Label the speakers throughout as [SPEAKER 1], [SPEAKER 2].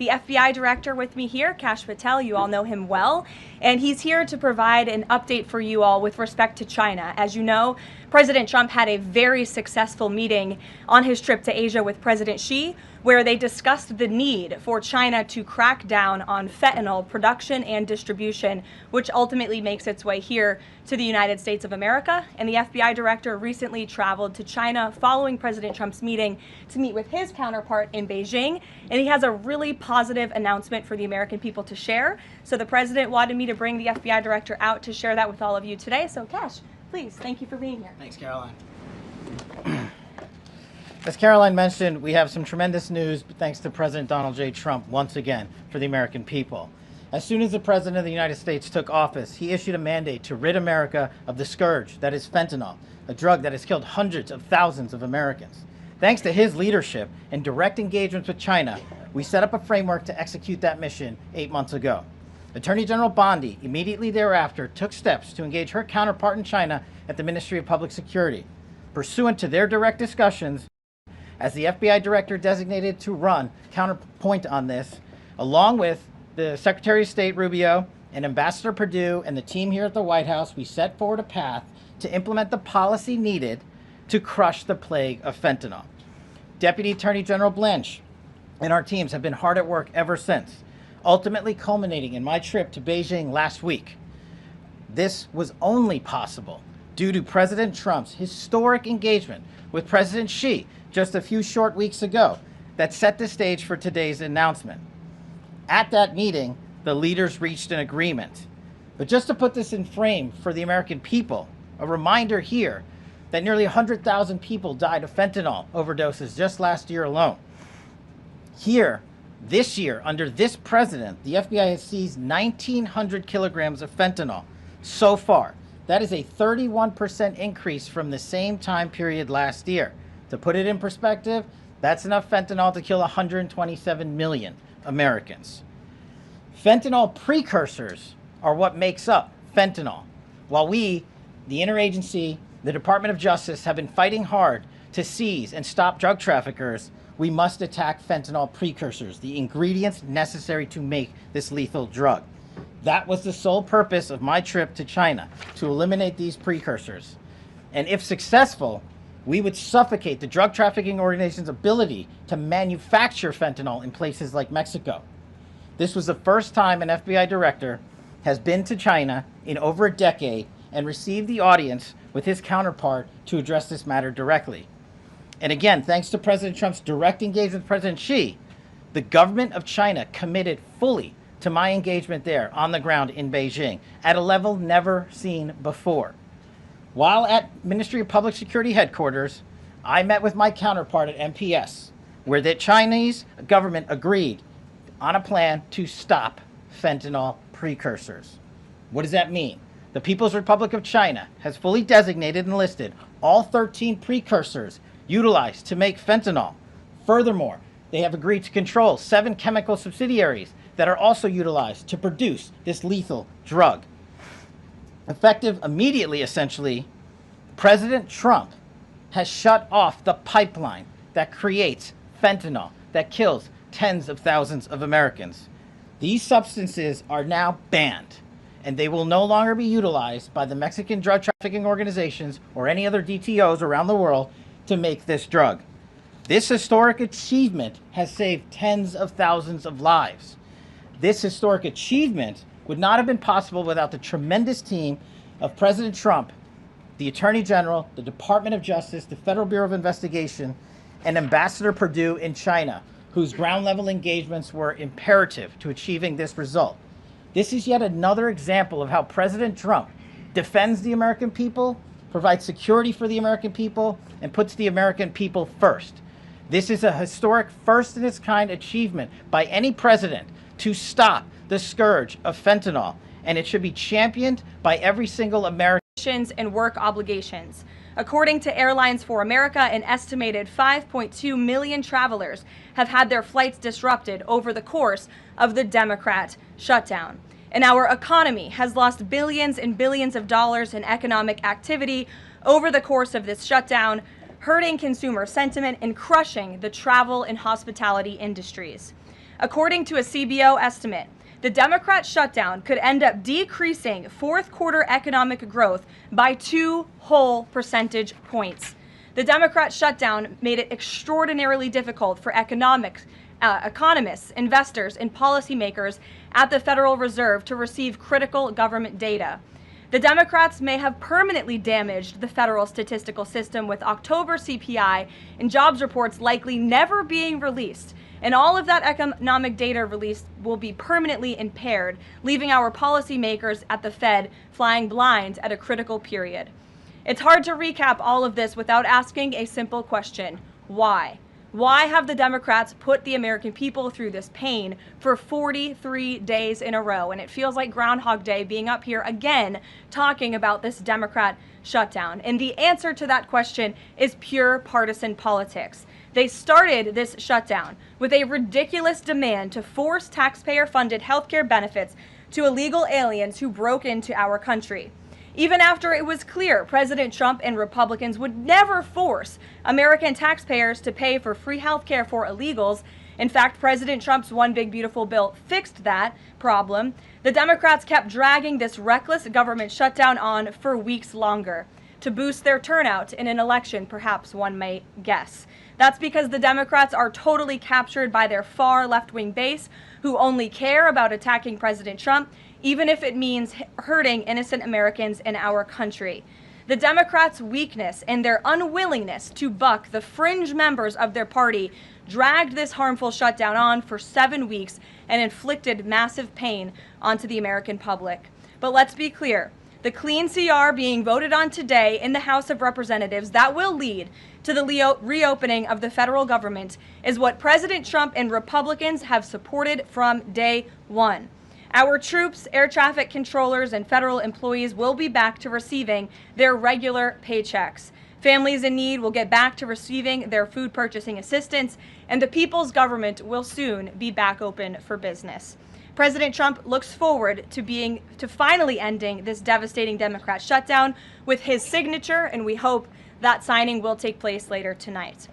[SPEAKER 1] the FBI director with me here, Kash Patel. You all know him well, and he's here to provide an update for you all with respect to China. As you know, President Trump had a very successful meeting on his trip to Asia with President Xi, where they discussed the need for China to crack down on fentanyl production and distribution, which ultimately makes its way here to the United States of America. And the FBI director recently traveled to China following President Trump's meeting to meet with his counterpart in Beijing. And he has a really positive announcement for the American people to share. So the president wanted me to bring the FBI director out to share that with all of you today. So Kash, please, thank you for being here.
[SPEAKER 2] Thanks, Caroline. As Caroline mentioned, we have some tremendous news thanks to President Donald J. Trump once again for the American people. As soon as the President of the United States took office, he issued a mandate to rid America of the scourge that is fentanyl, a drug that has killed hundreds of thousands of Americans. Thanks to his leadership and direct engagements with China, we set up a framework to execute that mission 8 months ago. Attorney General Bondi immediately thereafter took steps to engage her counterpart in China at the Ministry of Public Security. Pursuant to their direct discussions, as the FBI director designated to run counterpoint on this, along with the Secretary of State Rubio and Ambassador Perdue and the team here at the White House, we set forward a path to implement the policy needed to crush the plague of fentanyl. Deputy Attorney General Blanche and our teams have been hard at work ever since, ultimately culminating in my trip to Beijing last week. This was only possible due to President Trump's historic engagement with President Xi just a few short weeks ago that set the stage for today's announcement. At that meeting, the leaders reached an agreement. But just to put this in frame for the American people, a reminder here that nearly 100,000 people died of fentanyl overdoses just last year alone. Here, this year, under this president, the FBI has seized 1,900 kilograms of fentanyl so far. That is a 31% increase from the same time period last year. To put it in perspective, that's enough fentanyl to kill 127 million Americans. Fentanyl precursors are what makes up fentanyl. While we, the interagency, the Department of Justice, have been fighting hard to seize and stop drug traffickers, we must attack fentanyl precursors, the ingredients necessary to make this lethal drug. That was the sole purpose of my trip to China, to eliminate these precursors. And if successful, we would suffocate the drug trafficking organization's ability to manufacture fentanyl in places like Mexico. This was the first time an FBI director has been to China in over a decade and received the audience with his counterpart to address this matter directly. And again, thanks to President Trump's direct engagement with President Xi, the government of China committed fully to my engagement there on the ground in Beijing at a level never seen before. While at Ministry of Public Security headquarters, I met with my counterpart at MPS, where the Chinese government agreed on a plan to stop fentanyl precursors. What does that mean? The People's Republic of China has fully designated and listed all 13 precursors utilized to make fentanyl. Furthermore, they have agreed to control 7 chemical subsidiaries that are also utilized to produce this lethal drug. Effective immediately, essentially, President Trump has shut off the pipeline that creates fentanyl that kills tens of thousands of Americans. These substances are now banned, and they will no longer be utilized by the Mexican drug trafficking organizations or any other DTOs around the world to make this drug. This historic achievement has saved tens of thousands of lives. This historic achievement would not have been possible without the tremendous team of President Trump, the Attorney General, the Department of Justice, the Federal Bureau of Investigation, and Ambassador Perdue in China, whose ground-level engagements were imperative to achieving this result. This is yet another example of how President Trump defends the American people, provides security for the American people, and puts the American people first. This is a historic first-in-its-kind achievement by any president to stop the scourge of fentanyl, and it should be championed by every single American.
[SPEAKER 1] And work obligations. According to Airlines for America, an estimated 5.2 million travelers have had their flights disrupted over the course of the Democrat shutdown. And our economy has lost billions and billions of dollars in economic activity over the course of this shutdown, hurting consumer sentiment and crushing the travel and hospitality industries. According to a CBO estimate, the Democrat shutdown could end up decreasing fourth quarter economic growth by 2 whole percentage points. The Democrat shutdown made it extraordinarily difficult for economists, investors, and policymakers at the Federal Reserve to receive critical government data. The Democrats may have permanently damaged the federal statistical system, with October CPI and jobs reports likely never being released. And all of that economic data released will be permanently impaired, leaving our policymakers at the Fed flying blind at a critical period. It's hard to recap all of this without asking a simple question: why? Why have the Democrats put the American people through this pain for 43 days in a row? And it feels like Groundhog Day being up here again talking about this Democrat shutdown. And the answer to that question is pure partisan politics. They started this shutdown with a ridiculous demand to force taxpayer-funded healthcare benefits to illegal aliens who broke into our country. Even after it was clear President Trump and Republicans would never force American taxpayers to pay for free health care for illegals. In fact, President Trump's One Big Beautiful Bill fixed that problem. The Democrats kept dragging this reckless government shutdown on for weeks longer to boost their turnout in an election, perhaps one may guess. That's because the Democrats are totally captured by their far left-wing base, who only care about attacking President Trump, even if it means hurting innocent Americans in our country. The Democrats' weakness and their unwillingness to buck the fringe members of their party dragged this harmful shutdown on for 7 weeks and inflicted massive pain onto the American public. But let's be clear. The clean CR being voted on today in the House of Representatives that will lead to the reopening of the federal government is what President Trump and Republicans have supported from day one. Our troops, air traffic controllers, and federal employees will be back to receiving their regular paychecks. Families in need will get back to receiving their food purchasing assistance, and the people's government will soon be back open for business. President Trump looks forward to finally ending this devastating Democrat shutdown with his signature, and we hope that signing will take place later tonight.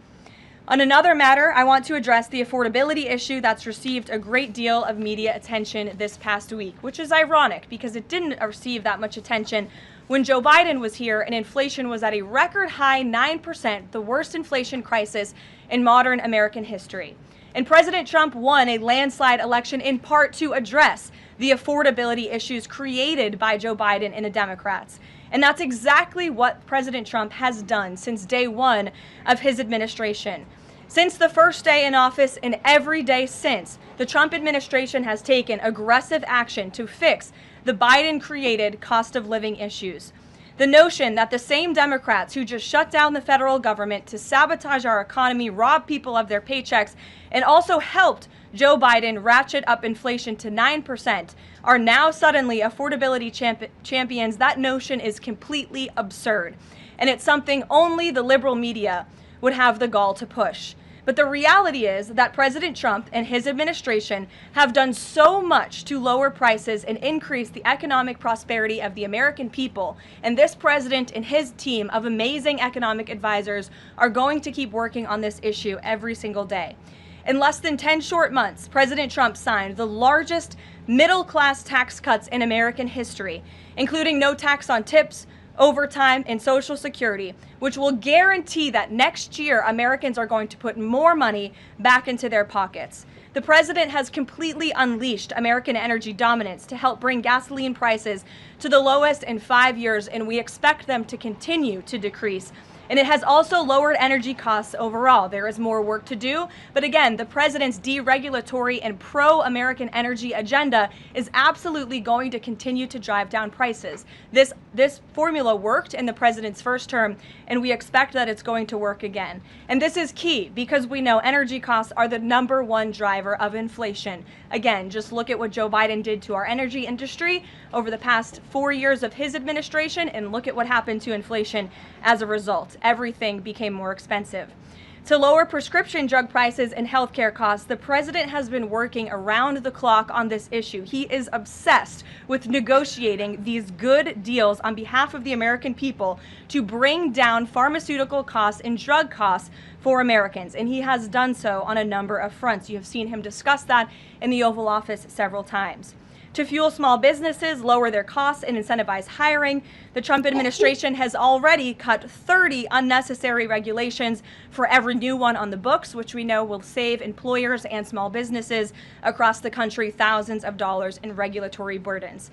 [SPEAKER 1] On another matter, I want to address the affordability issue that's received a great deal of media attention this past week, which is ironic because it didn't receive that much attention when Joe Biden was here and inflation was at a record high 9%, the worst inflation crisis in modern American history. And President Trump won a landslide election in part to address the affordability issues created by Joe Biden and the Democrats. And that's exactly what President Trump has done since day one of his administration. Since the first day in office and every day since, the Trump administration has taken aggressive action to fix the Biden-created cost of living issues. The notion that the same Democrats who just shut down the federal government to sabotage our economy, rob people of their paychecks, and also helped Joe Biden ratchet up inflation to 9% are now suddenly affordability champions, that notion is completely absurd. And it's something only the liberal media would have the gall to push. But the reality is that President Trump and his administration have done so much to lower prices and increase the economic prosperity of the American people. And this president and his team of amazing economic advisors are going to keep working on this issue every single day. In less than 10 short months, President Trump signed the largest middle-class tax cuts in American history, including no tax on tips, overtime, and Social Security, which will guarantee that next year Americans are going to put more money back into their pockets. The president has completely unleashed American energy dominance to help bring gasoline prices to the lowest in 5 years, and we expect them to continue to decrease. And it has also lowered energy costs overall. There is more work to do, but again, the president's deregulatory and pro-American energy agenda is absolutely going to continue to drive down prices. This formula worked in the president's first term, and we expect that it's going to work again. And this is key because we know energy costs are the #1 driver of inflation. Again, just look at what Joe Biden did to our energy industry over the past 4 years of his administration, and look at what happened to inflation as a result. Everything became more expensive. To lower prescription drug prices and healthcare costs, the president has been working around the clock on this issue. He is obsessed with negotiating these good deals on behalf of the American people to bring down pharmaceutical costs and drug costs for Americans. And he has done so on a number of fronts. You have seen him discuss that in the Oval Office several times. To fuel small businesses, lower their costs, and incentivize hiring, the Trump administration has already cut 30 unnecessary regulations for every new one on the books, which we know will save employers and small businesses across the country thousands of dollars in regulatory burdens.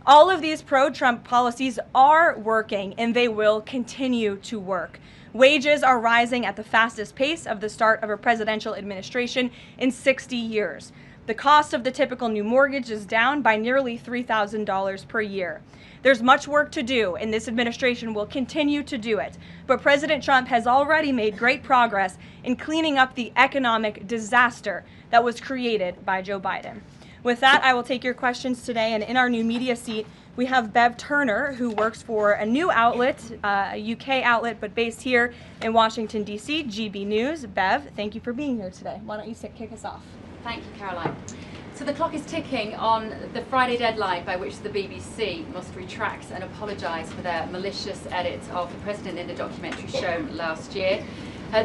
[SPEAKER 1] All of these pro-Trump policies are working, and they will continue to work. Wages are rising at the fastest pace of the start of a presidential administration in 60 years. The cost of the typical new mortgage is down by nearly $3,000 per year. There's much work to do, and this administration will continue to do it. But President Trump has already made great progress in cleaning up the economic disaster that was created by Joe Biden. With that, I will take your questions today, and in our new media seat, we have Bev Turner, who works for a new outlet, a UK outlet, but based here in Washington, D.C., GB News. Bev, thank you for being here today. Why don't you kick us off?
[SPEAKER 3] Thank you, Caroline. So the clock is ticking on the Friday deadline by which the BBC must retract and apologise for their malicious edit of the President in the documentary shown last year.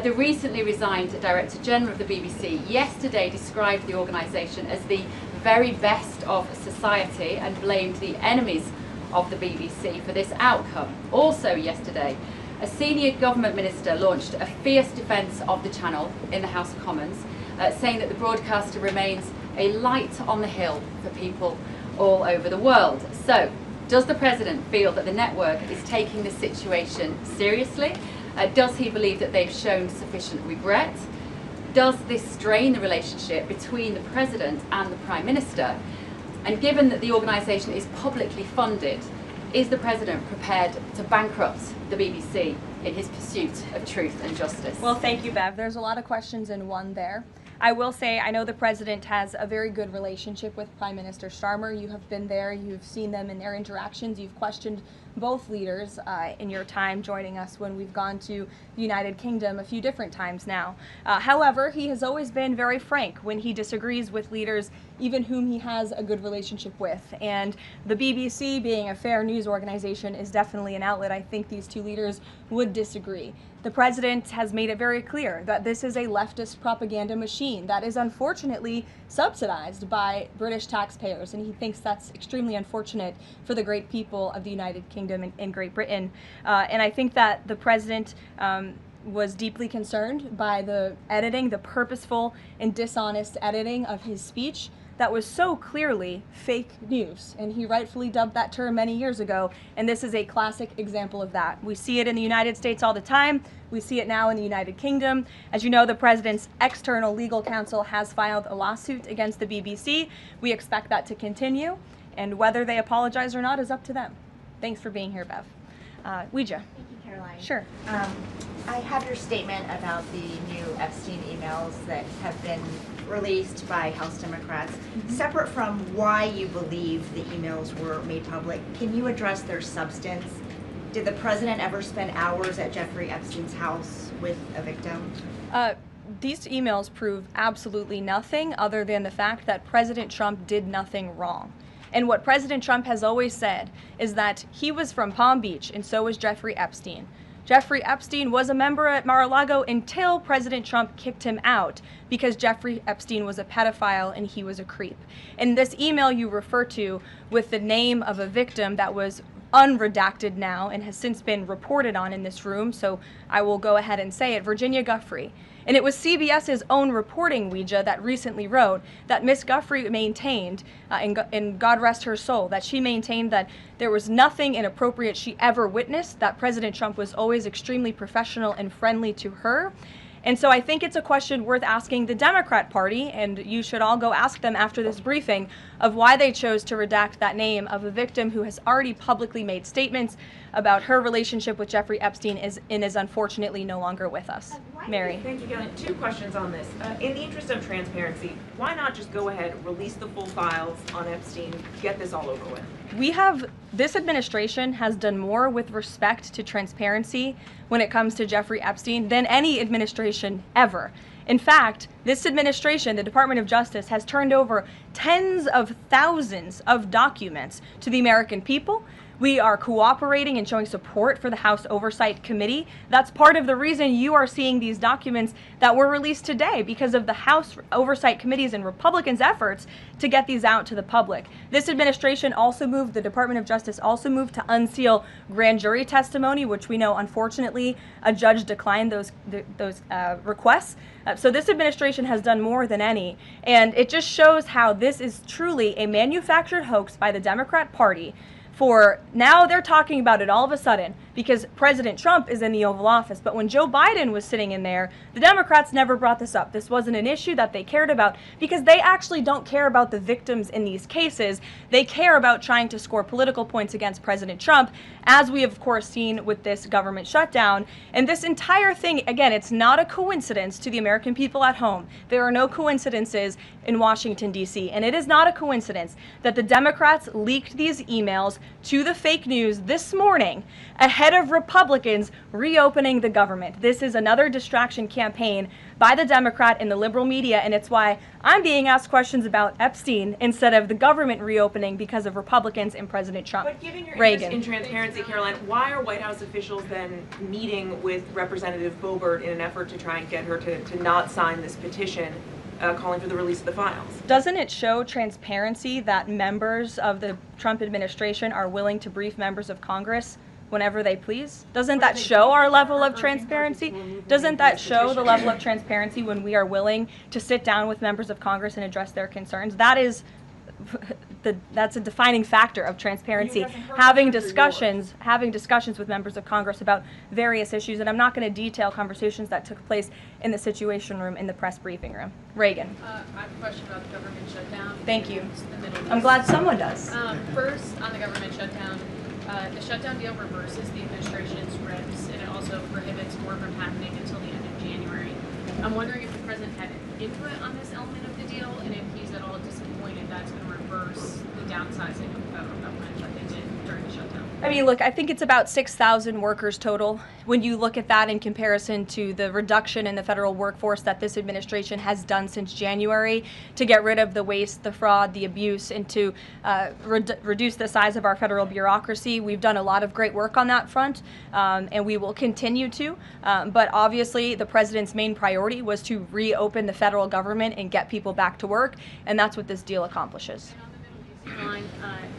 [SPEAKER 3] The recently resigned Director General of the BBC yesterday described the organisation as the very best of society and blamed the enemies of the BBC for this outcome. Also yesterday, a senior government minister launched a fierce defence of the channel in the House of Commons, saying that the broadcaster remains a light on the hill for people all over the world. So, does the President feel that the network is taking the situation seriously? Does he believe that they've shown sufficient regret? Does this strain the relationship between the President and the Prime Minister? And given that the organisation is publicly funded, is the President prepared to bankrupt the BBC in his pursuit of truth and justice?
[SPEAKER 1] Well, thank you, Bev. There's a lot of questions in one there. I will say I know the President has a very good relationship with Prime Minister Starmer. You have been there, you've seen them in their interactions, you've questioned both leaders in your time joining us when we've gone to the United Kingdom a few different times now. However, he has always been very frank when he disagrees with leaders, even whom he has a good relationship with. And the BBC, being a fair news organization, is definitely an outlet I think these two leaders would disagree. The President has made it very clear that this is a leftist propaganda machine that is unfortunately subsidized by British taxpayers, and he thinks that's extremely unfortunate for the great people of the United Kingdom and Great Britain. And I think that the President was deeply concerned by the editing, the purposeful and dishonest editing of his speech that was so clearly fake news, and he rightfully dubbed that term many years ago, and this is a classic example of that. We see it in the United States all the time. We see it now in the United Kingdom. As you know, the President's external legal counsel has filed a lawsuit against the BBC. We expect that to continue, and whether they apologize or not is up to them. Thanks for being here, Bev. Ouija.
[SPEAKER 4] Thank you, Caroline.
[SPEAKER 1] Sure.
[SPEAKER 4] I have your statement about the new Epstein emails that have been released by House Democrats. Separate from why you believe the emails were made public, can you address their substance? Did the President ever spend hours at Jeffrey Epstein's house with a victim?
[SPEAKER 1] These emails prove absolutely nothing other than the fact that President Trump did nothing wrong. And what President Trump has always said is that he was from Palm Beach, and so was Jeffrey Epstein. Jeffrey Epstein was a member at Mar-a-Lago until President Trump kicked him out because Jeffrey Epstein was a pedophile and he was a creep. And this email you refer to with the name of a victim that was unredacted now and has since been reported on in this room, so I will go ahead and say it, Virginia Giuffre. And it was CBS's own reporting, Ouija, that recently wrote that Miss Giuffre maintained, and God rest her soul, that she maintained that there was nothing inappropriate she ever witnessed, that President Trump was always extremely professional and friendly to her. And so I think it's a question worth asking the Democrat Party, and you should all go ask them after this briefing, of why they chose to redact that name of a victim who has already publicly made statements about her relationship with Jeffrey Epstein and is unfortunately no longer with us. Mary.
[SPEAKER 5] Thank you, Galen. Two questions on this. In the interest of transparency, why not just go ahead, release the full files on Epstein, get this all over with?
[SPEAKER 1] This administration has done more with respect to transparency when it comes to Jeffrey Epstein than any administration ever. In fact, this administration, the Department of Justice, has turned over tens of thousands of documents to the American people. We are cooperating and showing support for the House Oversight Committee. That's part of the reason you are seeing these documents that were released today, because of the House Oversight Committee's and Republicans' efforts to get these out to the public. This administration also moved, the Department of Justice also moved to unseal grand jury testimony, which we know, unfortunately, a judge declined those requests. So this administration has done more than any, and it just shows how this is truly a manufactured hoax by the Democrat Party. For now, they're talking about it all of a sudden because President Trump is in the Oval Office. But when Joe Biden was sitting in there, the Democrats never brought this up. This wasn't an issue that they cared about because they actually don't care about the victims in these cases. They care about trying to score political points against President Trump, as we have, of course, seen with this government shutdown. And this entire thing, again, it's not a coincidence to the American people at home. There are no coincidences in Washington, D.C. And it is not a coincidence that the Democrats leaked these emails to the fake news this morning ahead of Republicans reopening the government. This is another distraction campaign by the Democrat and the liberal media, and it's why I'm being asked questions about Epstein instead of the government reopening because of Republicans and President Trump.
[SPEAKER 5] But given your
[SPEAKER 1] Reagan.
[SPEAKER 5] interest in transparency, Caroline, why are White House officials then meeting with Representative Boebert in an effort to try and get her to not sign this petition calling for the release of the files?
[SPEAKER 1] Doesn't it show transparency that members of the Trump administration are willing to brief members of Congress whenever they please? Doesn't that show our level of transparency? Doesn't that show the level of transparency when we are willing to sit down with members of Congress and address their concerns? That's a defining factor of transparency. Having discussions with members of Congress about various issues, and I'm not going to detail conversations that took place in the Situation Room in the press briefing room. Reagan.
[SPEAKER 6] I have a question about the government shutdown.
[SPEAKER 1] Thank you.
[SPEAKER 6] The Middle East.
[SPEAKER 1] I'm glad someone does.
[SPEAKER 6] First, on the government shutdown, the shutdown deal reverses the administration's reps, and it also prohibits war from happening until the end of January. I'm wondering if the president had input on this element of the deal, and if he's at all disappointed that's going to reverse the downsizing of government that they did during the shutdown.
[SPEAKER 1] I mean, look, I think it's about 6,000 workers total. When you look at that in comparison to the reduction in the federal workforce that this administration has done since January to get rid of the waste, the fraud, the abuse, and to reduce the size of our federal bureaucracy, we've done a lot of great work on that front, and we will continue to. But obviously, the president's main priority was to reopen the federal government and get people back to work, and that's what this deal accomplishes.
[SPEAKER 6] Line,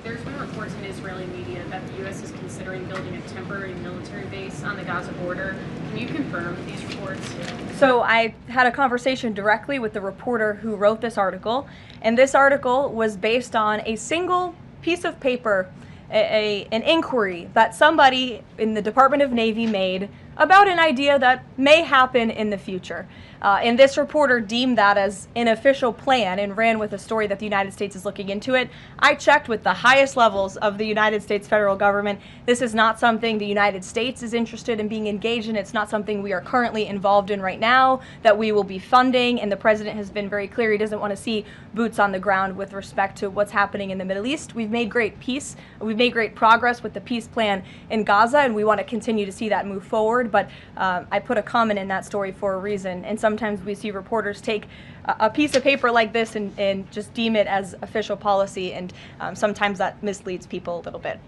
[SPEAKER 6] there's been reports in Israeli media that the U.S. is considering building a temporary military base on the Gaza border. Can you confirm these reports?
[SPEAKER 1] So I had a conversation directly with the reporter who wrote this article, and this article was based on a single piece of paper, an inquiry that somebody in the Department of Navy made about an idea that may happen in the future. And this reporter deemed that as an official plan and ran with a story that the United States is looking into it. I checked with the highest levels of the United States federal government. This is not something the United States is interested in being engaged in. It's not something we are currently involved in right now that we will be funding. And the president has been very clear he doesn't want to see boots on the ground with respect to what's happening in the Middle East. We've made great peace. We've made great progress with the peace plan in Gaza, and we want to continue to see that move forward. But I put a comment in that story for a reason. And sometimes we see reporters take a piece of paper like this and just deem it as official policy, and sometimes that misleads people a little bit.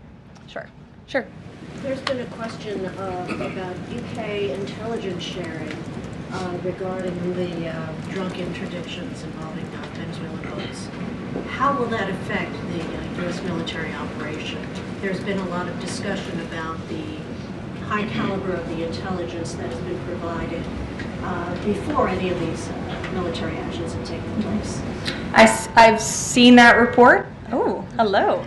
[SPEAKER 1] Sure.
[SPEAKER 7] There's been a question about UK intelligence sharing regarding the drunk interdictions involving Venezuelan boats. How will that affect the U.S. military operation? There's been a lot of discussion about the high caliber of the intelligence that has been provided before any of these military actions have taken place.
[SPEAKER 1] I've seen that report. Oh, hello.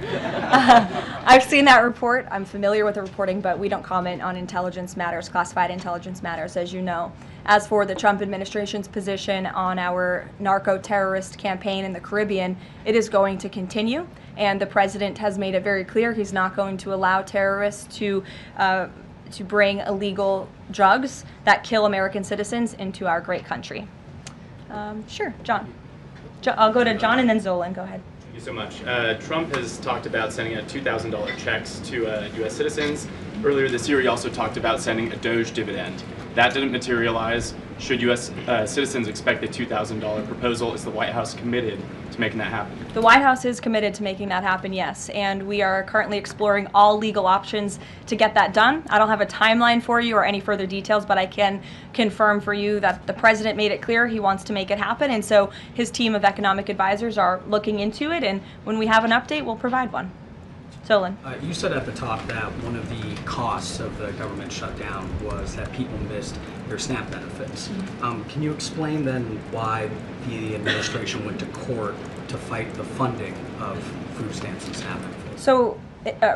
[SPEAKER 1] I've seen that report. I'm familiar with the reporting, but we don't comment on intelligence matters, classified intelligence matters, as you know. As for the Trump administration's position on our narco-terrorist campaign in the Caribbean, it is going to continue, and the president has made it very clear he's not going to allow terrorists to to bring illegal drugs that kill American citizens into our great country. Sure, John. I'll go to John and then Zolan. Go ahead.
[SPEAKER 8] Thank you so much. Trump has talked about sending out $2,000 checks to U.S. citizens. Earlier this year, he also talked about sending a Doge dividend. That didn't materialize. Should U.S. Citizens expect the $2,000 proposal? Is the White House committed to making that happen?
[SPEAKER 1] The White House is committed to making that happen, yes, and we are currently exploring all legal options to get that done. I don't have a timeline for you or any further details, but I can confirm for you that the president made it clear he wants to make it happen, and so his team of economic advisors are looking into it, and when we have an update, we'll provide one. Zolan.
[SPEAKER 9] You said at the top that one of the costs of the government shutdown was that people missed their SNAP benefits. Can you explain then why the administration went to court to fight the funding of food stamps and SNAP benefits?
[SPEAKER 1] So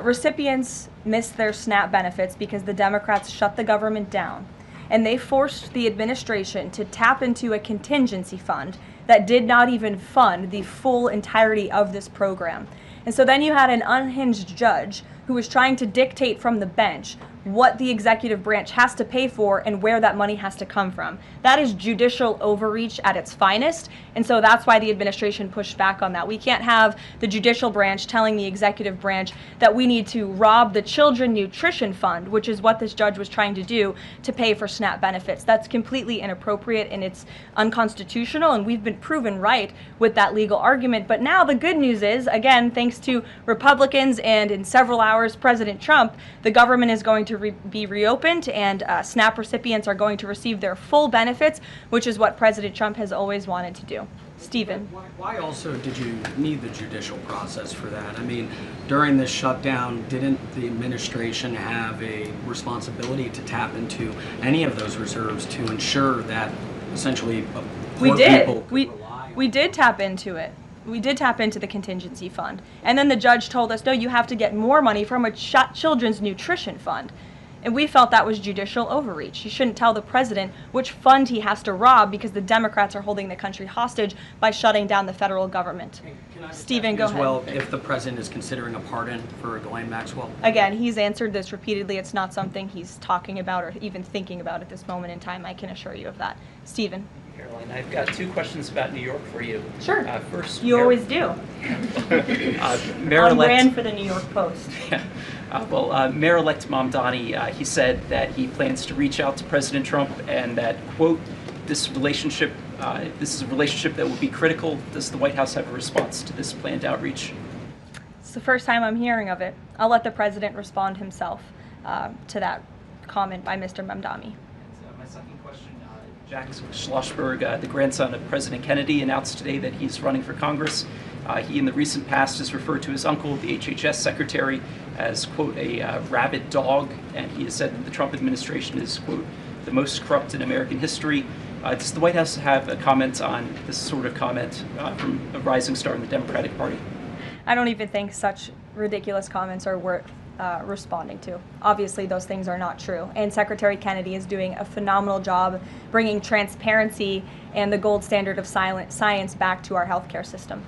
[SPEAKER 1] recipients missed their SNAP benefits because the Democrats shut the government down, and they forced the administration to tap into a contingency fund that did not even fund the full entirety of this program. And so then you had an unhinged judge who was trying to dictate from the bench what the executive branch has to pay for and where that money has to come from. That is judicial overreach at its finest, and so that's why the administration pushed back on that. We can't have the judicial branch telling the executive branch that we need to rob the Children Nutrition Fund, which is what this judge was trying to do, to pay for SNAP benefits. That's completely inappropriate and it's unconstitutional, and we've been proven right with that legal argument. But now the good news is, again, thanks to Republicans and in several hours President Trump, the government is going to be reopened, and SNAP recipients are going to receive their full benefits, which is what President Trump has always wanted to do. Stephen.
[SPEAKER 9] Why also did you need the judicial process for that? I mean, during this shutdown, didn't the administration have a responsibility to tap into any of those reserves to ensure that essentially
[SPEAKER 1] we
[SPEAKER 9] poor
[SPEAKER 1] did.
[SPEAKER 9] people could rely on?
[SPEAKER 1] We did tap into it. We did tap into the contingency fund. And then the judge told us, no, you have to get more money from a children's nutrition fund. And we felt that was judicial overreach. You shouldn't tell the president which fund he has to rob because the Democrats are holding the country hostage by shutting down the federal government. Stephen, go ahead.
[SPEAKER 9] Well, if the president is considering a pardon for Ghislaine Maxwell?
[SPEAKER 1] Again, he's answered this repeatedly. It's not something he's talking about or even thinking about at this moment in time. I can assure you of that. Stephen.
[SPEAKER 10] Caroline, I've got two questions about New York for you.
[SPEAKER 1] Sure.
[SPEAKER 10] First,
[SPEAKER 1] you always do. On brand for the New York Post.
[SPEAKER 10] Yeah. Mayor-elect Mamdani, he said that he plans to reach out to President Trump and that, quote, this is a relationship that will be critical. Does the White House have a response to this planned outreach?
[SPEAKER 1] It's the first time I'm hearing of it. I'll let the president respond himself to that comment by Mr. Mamdani.
[SPEAKER 10] My second question, Jack Schlossberg, the grandson of President Kennedy, announced today that he's running for Congress. He, in the recent past, has referred to his uncle, the HHS secretary, as, quote, a rabid dog, and he has said that the Trump administration is, quote, the most corrupt in American history. Does the White House have a comment on this sort of comment from a rising star in the Democratic Party?
[SPEAKER 1] I don't even think such ridiculous comments are worth responding to. Obviously, those things are not true. And Secretary Kennedy is doing a phenomenal job bringing transparency and the gold standard of science back to our healthcare system.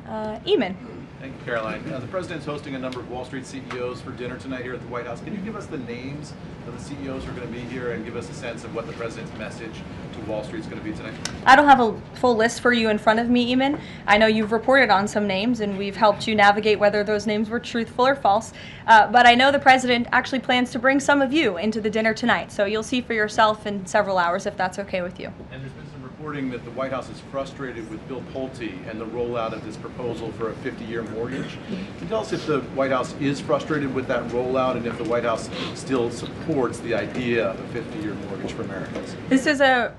[SPEAKER 1] Eamon.
[SPEAKER 11] Thank you, Caroline. The president's hosting a number of Wall Street CEOs for dinner tonight here at the White House. Can you give us the names of the CEOs who are going to be here and give us a sense of what the president's message to Wall Street is going to be tonight?
[SPEAKER 1] I don't have a full list for you in front of me, Eamon. I know you've reported on some names and we've helped you navigate whether those names were truthful or false. But I know the president actually plans to bring some of you into the dinner tonight. So you'll see for yourself in several hours if that's okay with you.
[SPEAKER 11] And there's been some reporting that the White House is frustrated with Bill Pulte and the rollout of this proposal for a 50-year mortgage. Can you tell us if the White House is frustrated with that rollout and if the White House still supports the idea of a 50-year mortgage for Americans?
[SPEAKER 1] This is a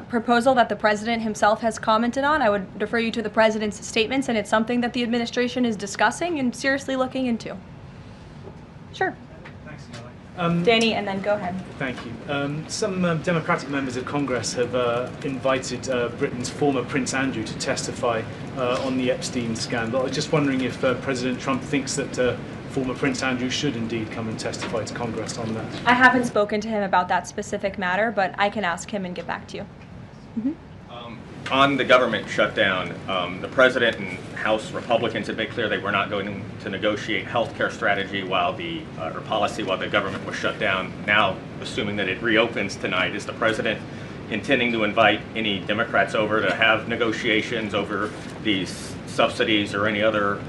[SPEAKER 1] proposal that the president himself has commented on. I would defer you to the president's statements, and it's something that the administration is discussing and seriously looking into. Sure.
[SPEAKER 12] Thanks, Caroline.
[SPEAKER 1] Danny, and then go ahead.
[SPEAKER 12] Thank you. Some Democratic members of Congress have invited Britain's former Prince Andrew to testify on the Epstein scandal. I was just wondering if President Trump thinks that former Prince Andrew should indeed come and testify to Congress on that.
[SPEAKER 1] I haven't spoken to him about that specific matter, but I can ask him and get back to you.
[SPEAKER 13] On the government shutdown, the president and House Republicans have made clear they were not going to negotiate healthcare strategy or policy while the government was shut down. Now, assuming that it reopens tonight, is the president intending to invite any Democrats over to have negotiations over these subsidies or any other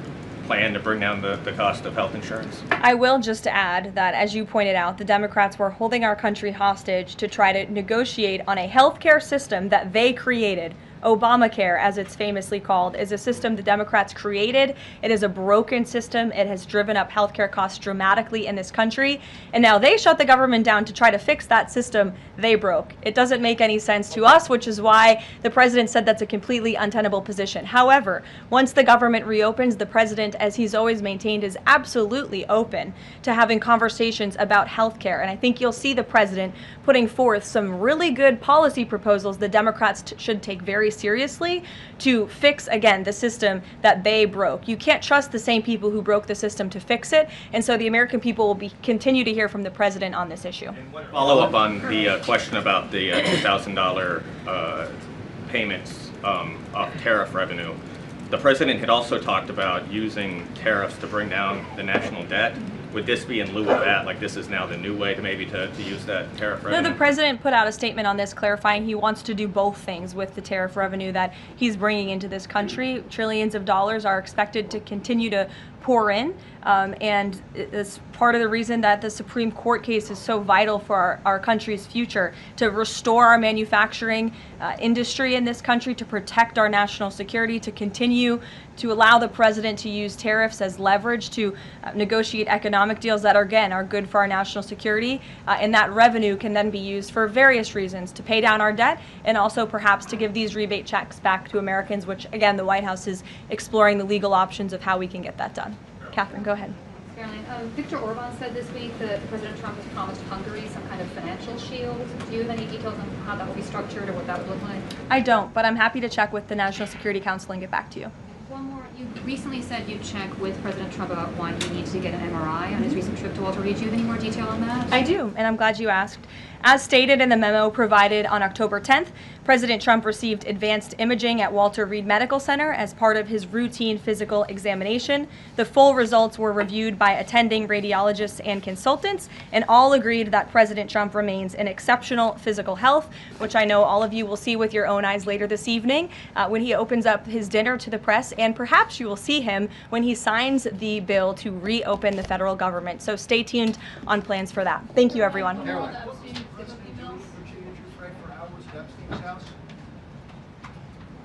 [SPEAKER 13] plan to bring down the cost of health insurance?
[SPEAKER 1] I will just add that, as you pointed out, the Democrats were holding our country hostage to try to negotiate on a healthcare system that they created. Obamacare, as it's famously called, is a system the Democrats created. It is a broken system. It has driven up healthcare costs dramatically in this country. And now they shut the government down to try to fix that system they broke. It doesn't make any sense to us, which is why the president said that's a completely untenable position. However, once the government reopens, the president, as he's always maintained, is absolutely open to having conversations about healthcare. And I think you'll see the president putting forth some really good policy proposals the Democrats should take very seriously to fix, again, the system that they broke. You can't trust the same people who broke the system to fix it, and so the American people will continue to hear from the president on this issue.
[SPEAKER 13] Follow up on the question about the $2,000 payments off tariff revenue. The president had also talked about using tariffs to bring down the national debt. Would this be in lieu of that? Like, this is now the new way to maybe to use that tariff revenue?
[SPEAKER 1] No, the president put out a statement on this clarifying he wants to do both things with the tariff revenue that he's bringing into this country. Trillions of dollars are expected to continue to pour in, and it's part of the reason that the Supreme Court case is so vital for our country's future, to restore our manufacturing industry in this country, to protect our national security, to continue to allow the president to use tariffs as leverage to negotiate economic deals that, again, are good for our national security. And that revenue can then be used for various reasons, to pay down our debt and also perhaps to give these rebate checks back to Americans, which, again, the White House is exploring the legal options of how we can get that done. Catherine, go ahead.
[SPEAKER 3] Caroline, Viktor Orban said this week that President Trump has promised Hungary some kind of financial shield. Do you have any details on how that will be structured or what that would look like?
[SPEAKER 1] I don't, but I'm happy to check with the National Security Council and get back to you.
[SPEAKER 3] One more. You recently said you'd check with President Trump about why he needs to get an MRI on his recent trip to Walter Reed. Do you have any more detail on that?
[SPEAKER 1] I do, and I'm glad you asked. As stated in the memo provided on October 10th, President Trump received advanced imaging at Walter Reed Medical Center as part of his routine physical examination. The full results were reviewed by attending radiologists and consultants, and all agreed that President Trump remains in exceptional physical health, which I know all of you will see with your own eyes later this evening when he opens up his dinner to the press, and perhaps you will see him when he signs the bill to reopen the federal government. So stay tuned on plans for that. Thank you, everyone.